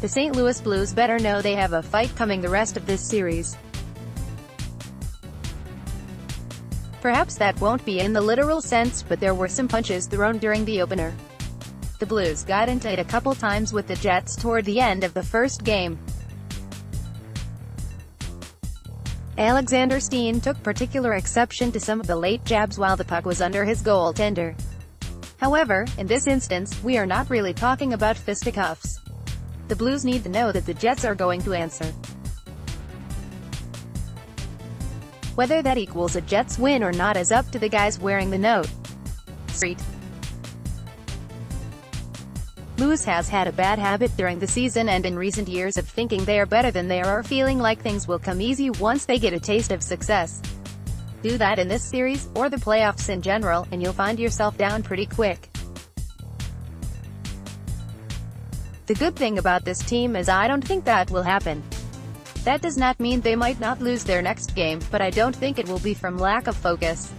The St. Louis Blues better know they have a fight coming the rest of this series. Perhaps that won't be in the literal sense, but there were some punches thrown during the opener. The Blues got into it a couple times with the Jets toward the end of the first game. Alexander Steen took particular exception to some of the late jabs while the puck was under his goaltender. However, in this instance, we are not really talking about fisticuffs. The Blues need to know that the Jets are going to answer. Whether that equals a Jets win or not is up to the guys wearing the note. Street. Blues has had a bad habit during the season and in recent years of thinking they are better than they are or feeling like things will come easy once they get a taste of success. Do that in this series, or the playoffs in general, and you'll find yourself down pretty quick. The good thing about this team is I don't think that will happen. That does not mean they might not lose their next game, but I don't think it will be from lack of focus.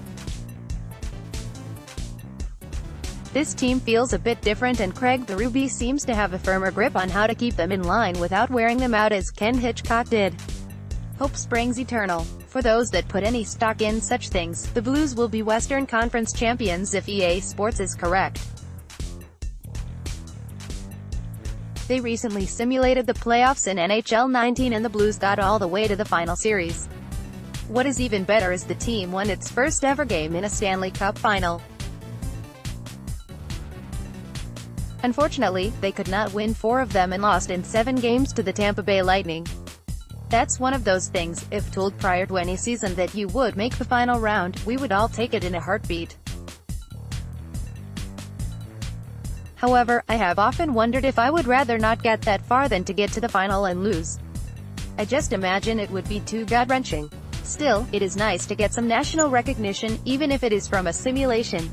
This team feels a bit different and Craig Berube seems to have a firmer grip on how to keep them in line without wearing them out as Ken Hitchcock did. Hope springs eternal. For those that put any stock in such things, the Blues will be Western Conference champions if EA Sports is correct. They recently simulated the playoffs in NHL 19 and the Blues got all the way to the final series. What is even better is the team won its first ever game in a Stanley Cup final. Unfortunately, they could not win 4 of them and lost in 7 games to the Tampa Bay Lightning. That's one of those things, if told prior to any season that you would make the final round, we would all take it in a heartbeat. However, I have often wondered if I would rather not get that far than to get to the final and lose. I just imagine it would be too gut-wrenching. Still, it is nice to get some national recognition, even if it is from a simulation.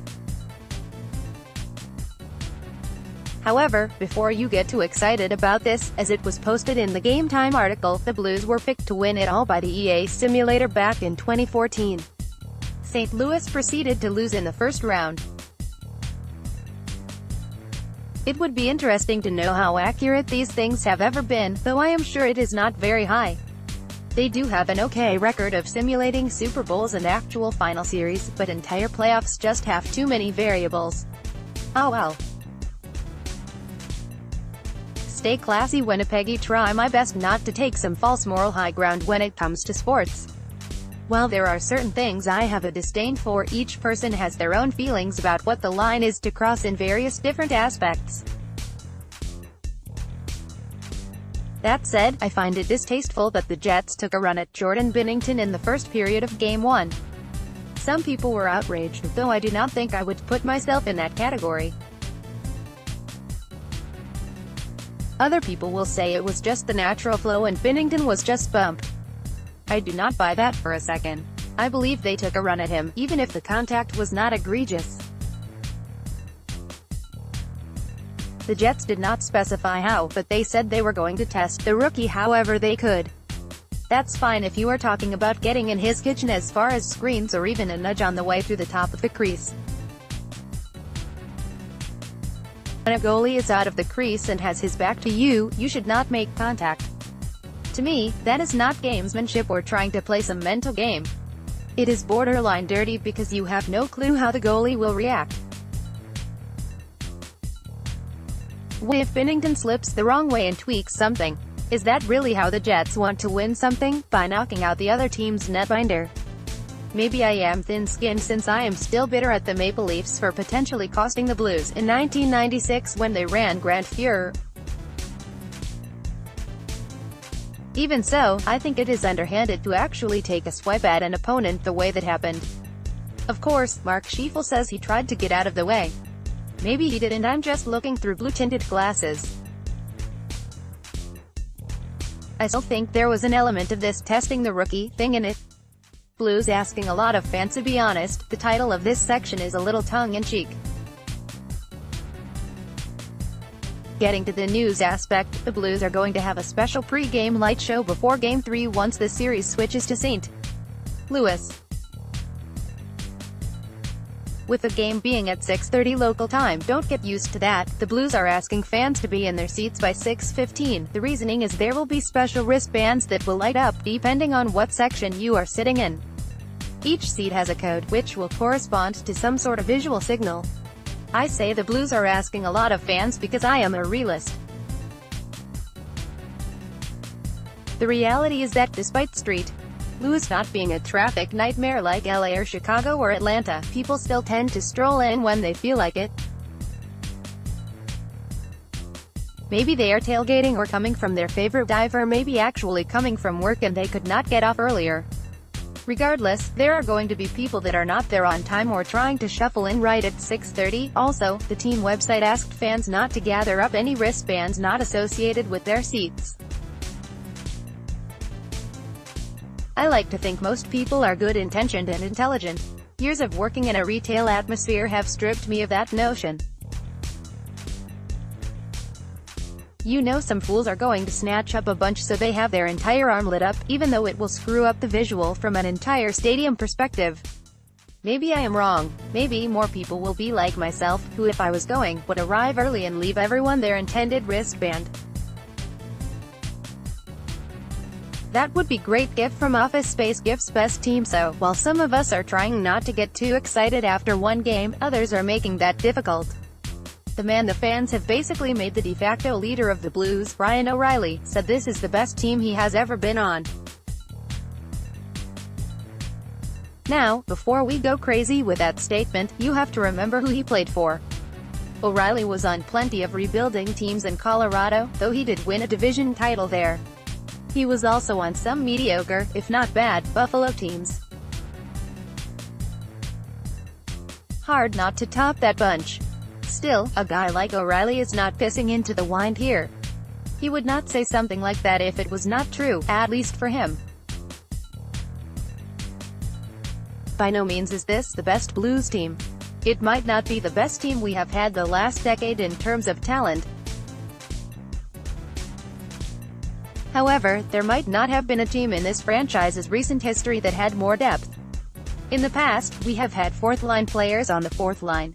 However, before you get too excited about this, as it was posted in the Game Time article, the Blues were picked to win it all by the EA simulator back in 2014. St. Louis proceeded to lose in the first round. It would be interesting to know how accurate these things have ever been, though I am sure it is not very high. They do have an okay record of simulating Super Bowls and actual final series, but entire playoffs just have too many variables. Oh well. Stay classy, Winnipeggy. Try my best not to take some false moral high ground when it comes to sports. While there are certain things I have a disdain for, each person has their own feelings about what the line is to cross in various different aspects. That said, I find it distasteful that the Jets took a run at Jordan Binnington in the first period of Game 1. Some people were outraged, though I do not think I would put myself in that category. Other people will say it was just the natural flow and Binnington was just bumped. I do not buy that for a second. I believe they took a run at him, even if the contact was not egregious. The Jets did not specify how, but they said they were going to test the rookie however they could. That's fine if you are talking about getting in his kitchen as far as screens or even a nudge on the way through the top of the crease. When a goalie is out of the crease and has his back to you, you should not make contact. To me, that is not gamesmanship or trying to play some mental game. It is borderline dirty because you have no clue how the goalie will react. If Binnington slips the wrong way and tweaks something, is that really how the Jets want to win something? By knocking out the other team's netminder? Maybe I am thin-skinned since I am still bitter at the Maple Leafs for potentially costing the Blues in 1996 when they ran Grand Fuhrer. Even so, I think it is underhanded to actually take a swipe at an opponent the way that happened. Of course, Mark Schieffel says he tried to get out of the way. Maybe he didn't, I'm just looking through blue-tinted glasses. I still think there was an element of this testing the rookie thing in it. Blues asking a lot of fans. To be honest, the title of this section is a little tongue-in-cheek. Getting to the news aspect, the Blues are going to have a special pre-game light show before Game 3 once the series switches to St. Louis. With the game being at 6:30 local time, don't get used to that. The Blues are asking fans to be in their seats by 6:15. The reasoning is there will be special wristbands that will light up, depending on what section you are sitting in. Each seat has a code, which will correspond to some sort of visual signal. I say the Blues are asking a lot of fans because I am a realist. The reality is that despite St. Louis not being a traffic nightmare like LA or Chicago or Atlanta, people still tend to stroll in when they feel like it. Maybe they are tailgating or coming from their favorite dive, or maybe actually coming from work and they could not get off earlier. Regardless, there are going to be people that are not there on time or trying to shuffle in right at 6:30. Also, the team website asked fans not to gather up any wristbands not associated with their seats. I like to think most people are good-intentioned and intelligent. Years of working in a retail atmosphere have stripped me of that notion. You know some fools are going to snatch up a bunch so they have their entire arm lit up, even though it will screw up the visual from an entire stadium perspective. Maybe I am wrong. Maybe more people will be like myself, who if I was going, would arrive early and leave everyone their intended wristband. That would be great gift from Office Space Gifts Best Team. So, while some of us are trying not to get too excited after one game, others are making that difficult. The man the fans have basically made the de facto leader of the Blues, Ryan O'Reilly, said this is the best team he has ever been on. Now, before we go crazy with that statement, you have to remember who he played for. O'Reilly was on plenty of rebuilding teams in Colorado, though he did win a division title there. He was also on some mediocre, if not bad, Buffalo teams. Hard not to top that bunch. Still, a guy like O'Reilly is not pissing into the wind here. He would not say something like that if it was not true, at least for him. By no means is this the best Blues team. It might not be the best team we have had the last decade in terms of talent. However, there might not have been a team in this franchise's recent history that had more depth. In the past, we have had fourth-line players on the fourth line.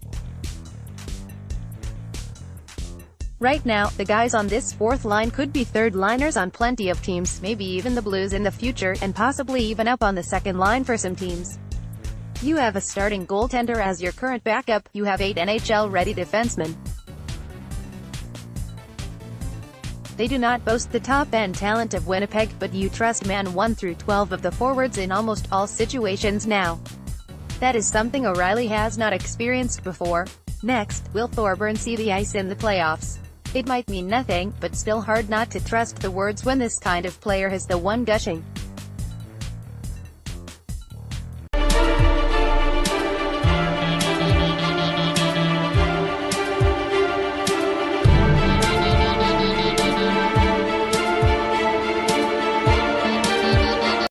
Right now, the guys on this fourth line could be third-liners on plenty of teams, maybe even the Blues in the future, and possibly even up on the second line for some teams. You have a starting goaltender as your current backup, you have 8 NHL-ready defensemen. They do not boast the top-end talent of Winnipeg, but you trust man 1 through 12 of the forwards in almost all situations now. That is something O'Reilly has not experienced before. Next, will Thorburn see the ice in the playoffs? It might mean nothing, but still hard not to trust the words when this kind of player is the one gushing.